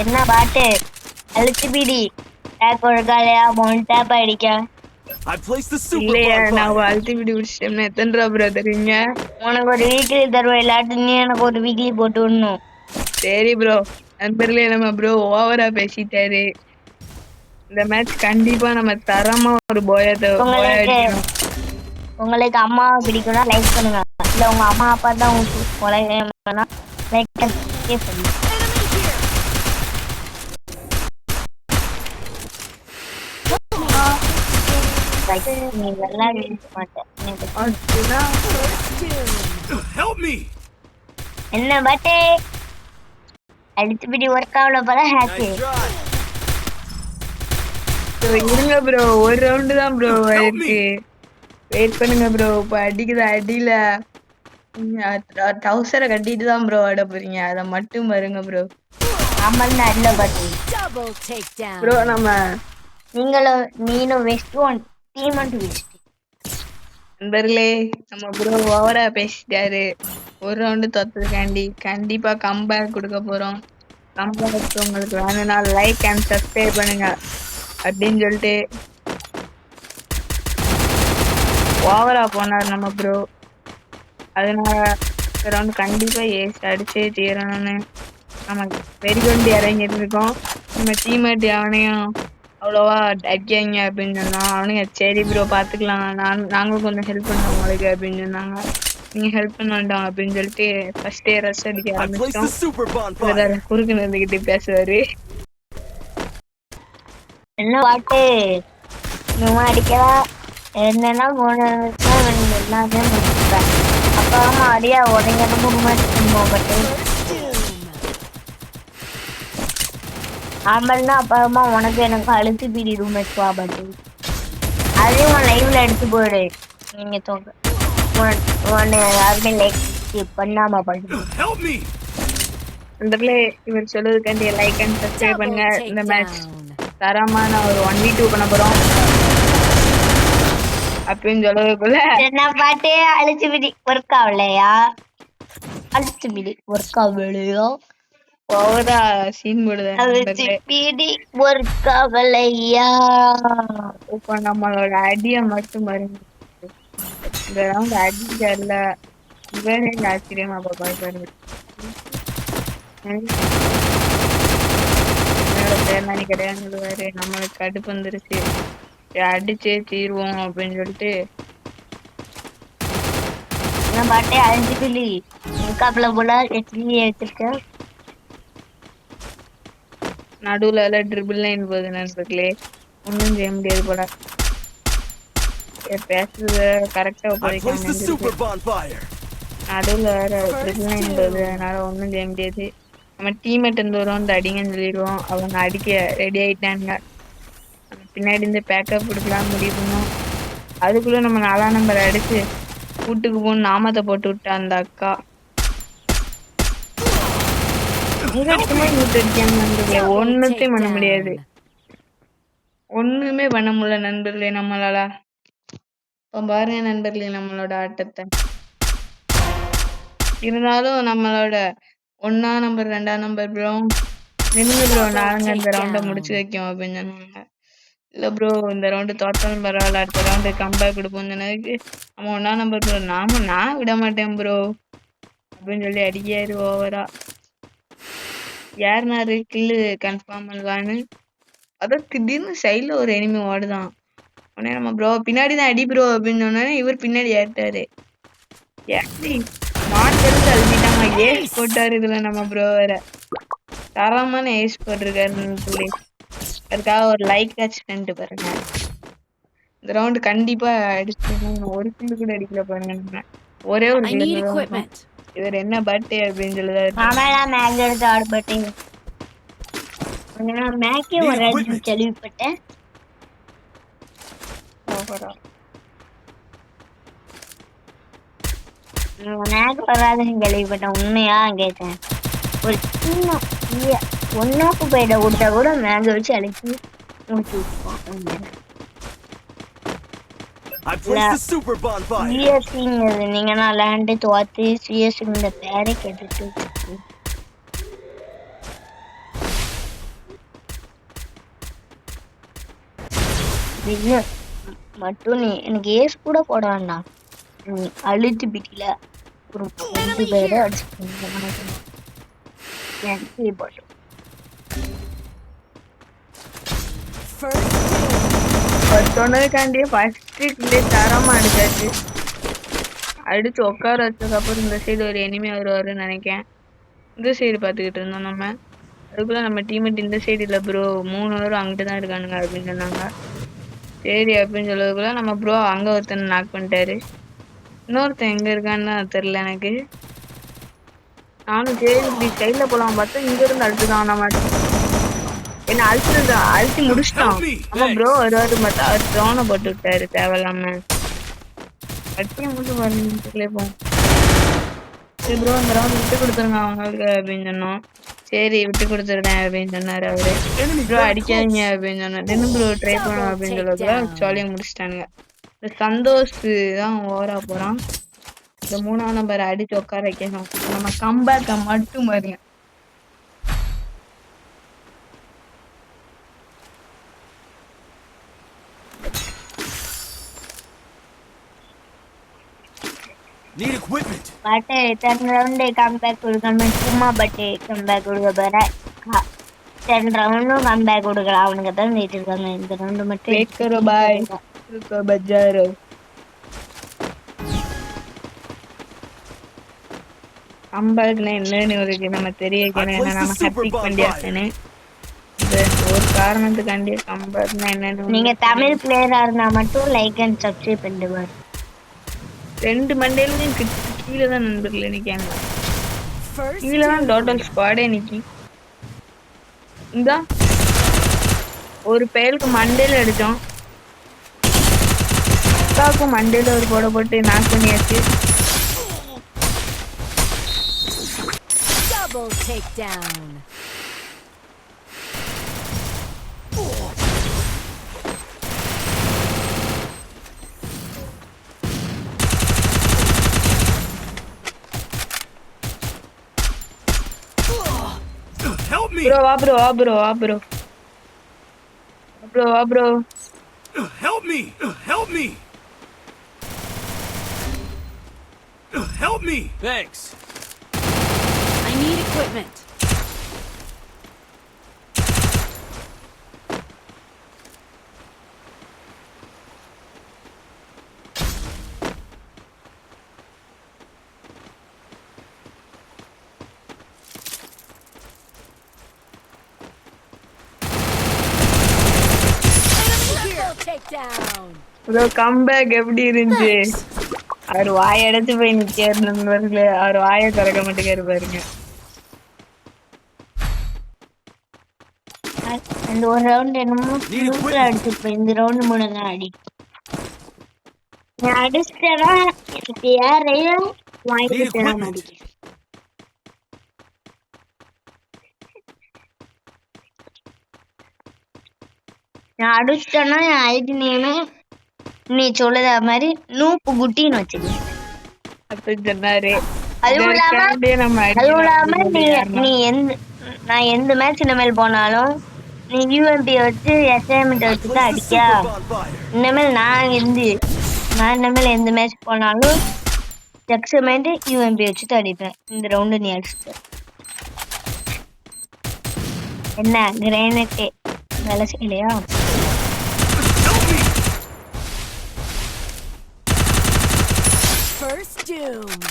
என்ன பாட்டு அழுத்து பிடி டேப் ஒழுக்காலையா மவுண்ட் டேப் அடிக்க இல்லையா நான் அழுத்தி பிடி பிடிச்சிட்டேன். எத்தனை ரூபா ப்ரோ தருவீங்க? உனக்கு ஒரு வீக்லி தருவேன், இல்லாட்டி நீ எனக்கு ஒரு வீக்லி போட்டு விடணும். சரி ப்ரோ. நண்பர்களே நம்ம ப்ரோ ஓவரா பேசிட்டாரு. இந்த மேட்ச் கண்டிப்பா நம்ம தரமா ஒரு உங்களுக்கு அம்மாவை பிடிக்கும்னா லைக் பண்ணுங்க. இல்ல உங்க அம்மா அப்பா தான் உங்களுக்கு லைக் பண்ணுங்க. என்ன பாட்டே அடிச்சுபிடி ஒர்க் ஆகல போல ஹேக்கு. இருங்க ப்ரோ, ஒரு ரவுண்டு தான் ப்ரோ இருக்கு. வெயிட் பண்ணுங்க ப்ரோ. இப்ப அடிக்குது அடியில டவுசரை கட்டிட்டு தான் ப்ரோ ஆட போறீங்க. அதை மட்டும் பாருங்க ப்ரோ. ப்ரோ நம்ம நீனும் west one team and west நண்பர்களே நம்ம ப்ரோ ஓவரா பேசிட்டாரு. ஒரு ரவுண்டு தோத்ததுக்காண்டி கண்டிப்பா கம்பேக் கொடுக்க போறோம். கம்பேக் உங்களுக்கு வேணும்னா லைக் அண்ட் சப்ஸ்கிரைப் பண்ணுங்க அப்படின்னு சொல்லிட்டு ஓவரா போனார் நம்ம ப்ரோ. அதனால ரவுண்டு கண்டிப்பா ஏஸ் அடிச்சே தீரணும்னு நம்ம வெறிகொண்டு இறங்கிட்டு இருக்கோம். நம்ம டீம்மேட் அவனையும் அவ்வளோவா அடிக்காங்க அப்படின்னு சொன்னோம். அவனுங்க சரி ப்ரோ பார்த்துக்கலாம், நாங்களும் கொஞ்சம் ஹெல்ப் பண்ணோம் உங்களுக்கு அப்படின்னு சொன்னாங்க. நீங்க ஹெல்ப் பண்ண வேண்டாம் அப்படின்னு சொல்லிட்டு ஃபர்ஸ்டே ரஷ் அடிக்க ஆரம்பிச்சிட்டோம். குறுக்கு நின்றுகிட்டு பேசுவாரு. என்ன பாட்டு அடிக்கலாம் என்னன்னா 3 எல்லாமே முடிச்சுட்டேன். அப்புறமா அடியா உடனே ஆம்பல்னா அப்புறமா உனக்கு எனக்கு அழுத்து பீடிடும் மெச்சுவா பட்டு அதையும் லைவ்ல எடுத்து போயிடு. நீங்க யாருமே லைக் பண்ணாம பண்ணுங்க. இவர் சொல்றதுக்காண்டி லைக் அண்ட் சப்ஸ்கிரைப் பண்ணுங்க. இந்த மேட்ச் தரமான ஒரு 1v2 பண்ண போறோம் அப்படின்னு சொல்லதுக்குள்ள என்ன பாட்டே அழிச்சு பிடி ஒர்க் ஆகலையா? அழிச்சு பிடி ஒர்க் ஆகலையோ? ஓவரா சீன் போடுது. ஒர்க் ஆகலையா? இப்ப நம்மளோட அடிய மட்டும் பாருங்க. இந்த ரவுண்ட் அடிக்கல இவரே ஆச்சரியமா பாருங்க. தேர்ந்தானி கிடையாது, நம்மளுக்கு கடுப்பு வந்துருச்சு, அடிச்சே தீர்வோம் அப்படின்னு சொல்லிட்டு பாட்டே அழிஞ்சு பிள்ளி இருக்காப்புல போல வச்சிருக்க. நடுவுல ட்ரிபிள் லைன் போகுது நண்பர்களே, ஒன்னும் செய்ய முடியாது போல. பேசுறது கரெக்டா நடுவுல வேற ட்ரிபிள் லைன் போகுது, அதனால ஒன்னும் செய்ய முடியாது. நம்ம டீம்மேட் இருந்து வரும், இந்த அடிங்கன்னு சொல்லிடுவோம். அவங்க அடிக்க ரெடி ஆயிட்டாங்க. பின்னாடி இந்த பேக்கப் கொடுக்கலாம்னு முடிவு பண்ணோம். அதுக்குள்ள நம்ம 4ஆம் நம்பர் அடிச்சு வீட்டுக்கு போகணும் நாமத்தை போட்டு விட்டா அந்த அக்கா. ஒன்னுத்தையும் பண்ண முடியாது, ஒண்ணுமே பண்ண முடியல நண்பர்களே நம்மளால. இப்ப பாருங்க நண்பர்களே நம்மளோட ஆட்டத்தை. இருந்தாலும் நம்மளோட 1ஆம் நம்பர் 2ஆம் நம்பர் ப்ரோ நின்று ப்ரோ நாங்க இந்த ரவுண்டை முடிச்சு வைக்கோம் அப்படின்னு சொன்னாங்க. இல்ல ப்ரோ இந்த ரவுண்டு தோத்தாலும் பரவாயில்ல, அடுத்த ரவுண்டு கம்பேக் கொடுப்போம் சொன்னதுக்கு நம்ம 1ஆம் நம்பர் ப்ரோ நான் விட மாட்டேன் ப்ரோ அப்படின்னு சொல்லி அடிக்காரு ஓவரா. யாருனாரு கில்லு கன்ஃபார்ம் பண்ணுவான்னு அதான் திடீர்னு சைட்ல ஒரு எனிமி ஓடுதான். உடனே நம்ம ப்ரோ பின்னாடிதான் அடி ப்ரோ அப்படின்னு சொன்னோன்னே இவர் பின்னாடி ஏறிட்டாரு. மாட்டெடுத்து அழுத்திட்டாங்க, ஏஸ் போட்டாரு. இதுல நம்ம ப்ரோ வேற தரமான ஏஸ் போட்டிருக்காருன்னு சொல்லி அதுக்காக ஒரு லைக் ஆச்சு பண்ணிட்டு பாருங்க. இந்த ரவுண்டு கண்டிப்பா அடிச்சிருக்கோம். ஒரு கில்லு கூட அடிக்கல பாருங்க. நம்ம ஒரே ஒரு கில்லு. இவர் என்ன பர்த்டே அப்படின்னு சொல்லுதாரு. கேள்விப்பட்டேன். வராதுன்னு கேள்விப்பட்டேன். உண்மையா கேட்டேன். ஒரு சின்ன ஒன்னாப்பு பையில கொடுத்தா கூட மேங்க வச்சு அழைச்சி முடிச்சு விட்டுருவோம். நீங்க நான் லேண்டு தோத்து சிஎஸ் இந்த பேரை கேட்டுட்டு நின்னு மட்டும் நீ எனக்கு ஏஸ் கூட போட வேண்டாம். நீ அழுத்தி பிடிக்கல ஒரு 2 பேரை அடிச்சுக்கணும். எனக்கு போட்டோம். சொன்னதுக்காண்டியே ஃபர்ஸ்ட் தரமா அடிச்சாச்சு. அடிச்சு உட்கார வச்சதுக்கப்புறம் இந்த சைடு ஒரு எனிமே வருவாருன்னு நினைக்கேன். இந்த சைடு பார்த்துக்கிட்டு இருந்தோம் நம்ம. அதுக்குள்ள நம்ம டீம்மேட் இந்த சைடு இல்லை ப்ரோ, 3 பேரும் அங்கிட்டு தான் இருக்கானுங்க அப்படின்னு சொன்னாங்க. சரி அப்படின்னு சொல்லதுக்குள்ள நம்ம ப்ரோ அங்க ஒருத்தனை நாக் பண்ணிட்டாரு. இன்னொருத்தன் எங்க இருக்கான்னு தெரியல எனக்கு. நானும் சரி இப்படி சைட்ல போலாம் பார்த்தா இங்க இருந்து அழுத்துதான் நம்ம என்ன அழுத்தி முடிச்சிட்டான். ஆமா ப்ரோ வருவாரு பார்த்தா அவர் ட்ரோனை போட்டு விட்டாரு தேவையில்லாம. கட்டியை மட்டும் வரல போம். சரி ப்ரோ இந்த ரவுண்ட் விட்டு கொடுத்துருங்க அவங்களுக்கு அப்படின்னு சொன்னோம். சரி விட்டு கொடுத்துருடேன் அப்படின்னு சொன்னாரு அவரு. ப்ரோ அடிக்காதீங்க அப்படின்னு சொன்னார். என்ன ப்ரோ ட்ரை பண்ணுவோம் அப்படின்னு சொல்லக்குள்ள ஜாலியாக முடிச்சிட்டானுங்க. இந்த சந்தோஷ் தான் ஓவரா போறான். இந்த 3ஆம் நம்பரை அடிச்சு உட்கார வைக்கணும். நம்ம கம்பேக்கை மட்டும் பாருங்க. Need equipment. பட்டே தன் ரவுண்டே கம்பேக் கொடுக்காம சும்மா பட்டே கம்பேக் கொடுக்க போற. தன் ரவுண்டும் கம்பேக் கொடுக்கலாம். அவனுக்கு தான் நீட்டு இருக்காங்க. இந்த ரவுண்டு மட்டும் கேட்கறோ பாய் பஜாரோ. கம்பேக்னா என்னன்னு ஒரு நம்ம தெரிய வைக்கணும். ஏன்னா நம்ம ஹாப்பிக் பண்ணியாச்சுன்னு ஒரு காரணத்துக்காண்டி கம்பேக்னா என்னன்னு. நீங்க தமிழ் பிளேயரா இருந்தா மட்டும் லைக் அண்ட் சப்ஸ்கிரைப் பண்ணுவார். 2 மண்டேலையும் கீழே தான் நண்பர்கள் நிற்காங்க. கீழே தான் டோட்டல் ஸ்குவாடே நிற்கி. இந்த ஒரு பேருக்கு மண்டேல அடித்தோம். அக்காவுக்கும் மண்டேல ஒரு போட போட்டு நாக் பண்ணியாச்சு. Bro, bro. Help me! Help me! Help me! Thanks. I need equipment. bro comeback எப்படி இருந்துச்சு? அவர் வாயை அடைச்சு போய் நிக்காரு நண்பர்களே. அவர் வாயை திறக்க மாட்டேங்காரு பாருங்க. அந்த ஒரு ரவுண்ட் என்னமோ சூப்பரா அடிச்சிருப்பேன். இந்த ரவுண்ட் 3 தான் அடி. நான் அடிச்சிட்டேன்னா யாரையும் வாங்கிட்டு அடிக்கிறேன். நான் அடிச்சிட்டேன்னா என் ஐடி நேமு நீ சொல்லுத மாதிரி நூப்பு குட்டின்னு வச்சுக்கேன். அதுவும் இல்லாம நீ நான் எந்த மேட்ச் இனிமேல் போனாலும் நீ யூஎம்பி வச்சு அசைன்மெண்ட் வச்சு தான் அடிக்கா. இனிமேல் நான் இனிமேல் எந்த மேட்ச் போனாலும் எக்ஸமெண்ட் யூஎம்பி வச்சு தான் அடிப்பேன். இந்த ரவுண்டு நீ அடிச்சுட்ட என்ன கிரேனட்டே வேலை செய்யலையா? First doom.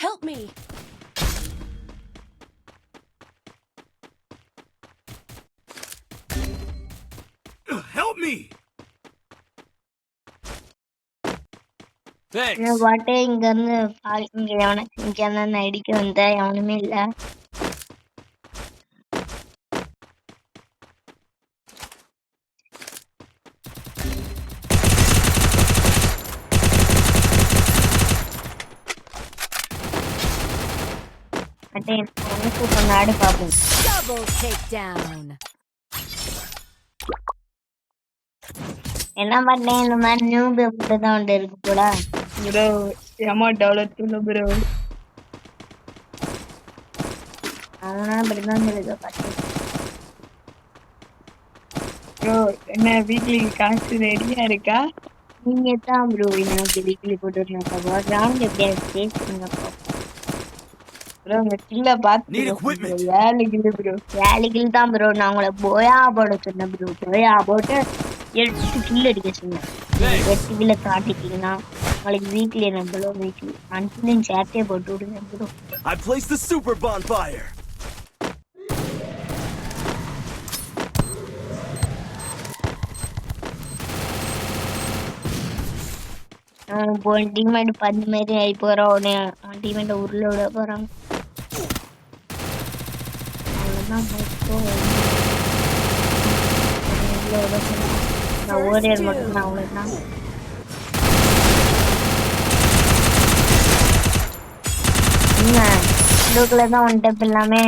Help me. Help me. Thanks. பாட்டே இங்க இருந்து இங்க அடிக்க வந்த எவனுமே இல்ல. என்ன பண்ணேன் இந்த மாதிரி நியூ தான் இருக்கு போல. ஏமா டெவலப் பண்ண ப்ரோ. அவனா இப்படிதான் சொல்லுங்க பாத்து. ப்ரோ என்ன வீக்லி காசு ரெடியா இருக்கா? நீங்க தான் ப்ரோ எனக்கு வீக்லி போட்டு விடணும். கிரவுண்ட் எப்படியாவது பேசுங்கப்பா. ப்ரோ உங்க கில்ல பாத்துட்டு Need ப்ரோ. equipment. 7 கில்லு ப்ரோ. 7 கில் தான் ப்ரோ. நான் உங்களை போயா போட சொன்னேன் ப்ரோ. போயா போட்டு 8 கில் அடிக்க சொன்னேன். நீங்க 8 கில்ல காட்டிட்டீங்கன்னா உங்களுக்கு வீக்லி என்ன ப்ரோ வீக்லி அன்பிளின் சேர்த்தே போட்டு விடுங்க bro. I placed the super bonfire. போன டீம்மேட் 10 மாதிரி ஆகி போறோம். அவன் டீம்மேட்டை உருள விட போறான். அவ்வளவுதான் மொத்தம் உருள விட போறான். நான் ஓரியர் மட்டும் தான் அவ்வளவுதான். என்ன இதுக்குள்ள தான் ஒன் டெப் எல்லாமே.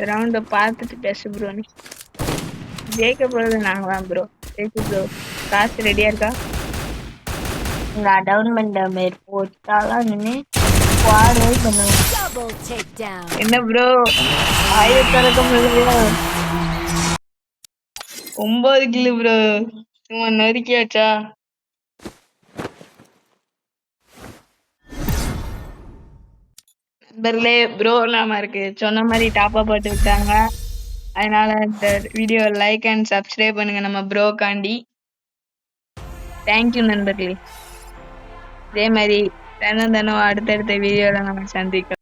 ரவுண்ட பார்த்துட்டு பேசு ப்ரோ. நீ ஜெயிக்க போறது நாங்க தான் ப்ரோ. ஜெயிச்சு ப்ரோ. காசு ரெடியா இருக்கா? இந்த டவுன்மெண்ட் மேட் போட்டாலாம் நின்று ஸ்குவாட் வைஸ் பண்ணுவோம். Double takedown. என்ன ப்ரோ ஆயிரத்திறக்க முடியல. 9 கிலோ ப்ரோ. சும்மா நறுக்கியாச்சா? நண்பர்களே ப்ரோ நாம இருக்கு சொன்ன மாதிரி டாப்பா போட்டு விட்டாங்க. அதனால இந்த வீடியோ லைக் அண்ட் சப்ஸ்கிரைப் பண்ணுங்க நம்ம ப்ரோக்காண்டி. தேங்க்யூ நண்பர்களே. இதே மாதிரி தினம் அடுத்தடுத்த வீடியோல நம்ம சந்திக்கலாம்.